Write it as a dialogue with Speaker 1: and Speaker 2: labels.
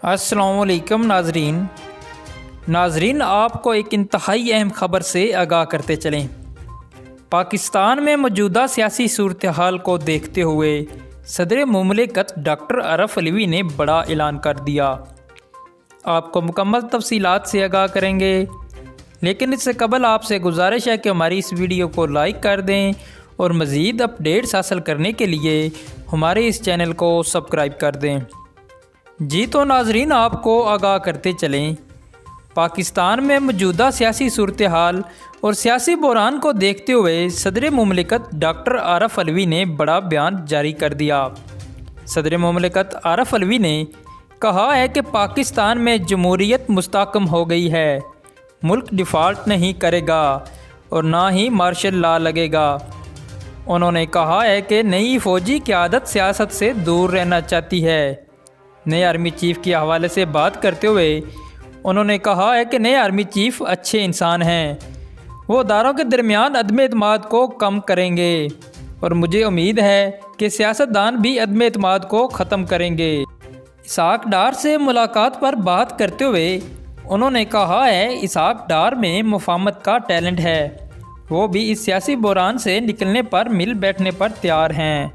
Speaker 1: السلام علیکم ناظرین آپ کو ایک انتہائی اہم خبر سے آگاہ کرتے چلیں۔ پاکستان میں موجودہ سیاسی صورتحال کو دیکھتے ہوئے صدر مملکت ڈاکٹر عارف علوی نے بڑا اعلان کر دیا۔ آپ کو مکمل تفصیلات سے آگاہ کریں گے، لیکن اس سے قبل آپ سے گزارش ہے کہ ہماری اس ویڈیو کو لائک کر دیں اور مزید اپڈیٹس حاصل کرنے کے لیے ہمارے اس چینل کو سبسکرائب کر دیں۔ جی تو ناظرین آپ کو آگاہ کرتے چلیں، پاکستان میں موجودہ سیاسی صورتحال اور سیاسی بحران کو دیکھتے ہوئے صدر مملکت ڈاکٹر عارف علوی نے بڑا بیان جاری کر دیا۔ صدر مملکت عارف علوی نے کہا ہے کہ پاکستان میں جمہوریت مستحکم ہو گئی ہے، ملک ڈیفالٹ نہیں کرے گا اور نہ ہی مارشل لا لگے گا۔ انہوں نے کہا ہے کہ نئی فوجی قیادت سیاست سے دور رہنا چاہتی ہے۔ نئے آرمی چیف کے حوالے سے بات کرتے ہوئے انہوں نے کہا ہے کہ نئے آرمی چیف اچھے انسان ہیں، وہ اداروں کے درمیان عدم اعتماد کو کم کریں گے اور مجھے امید ہے کہ سیاستدان بھی عدم اعتماد کو ختم کریں گے۔ اسحاق ڈار سے ملاقات پر بات کرتے ہوئے انہوں نے کہا ہے اسحاق ڈار میں مفاہمت کا ٹیلنٹ ہے، وہ بھی اس سیاسی بحران سے نکلنے پر مل بیٹھنے پر تیار ہیں۔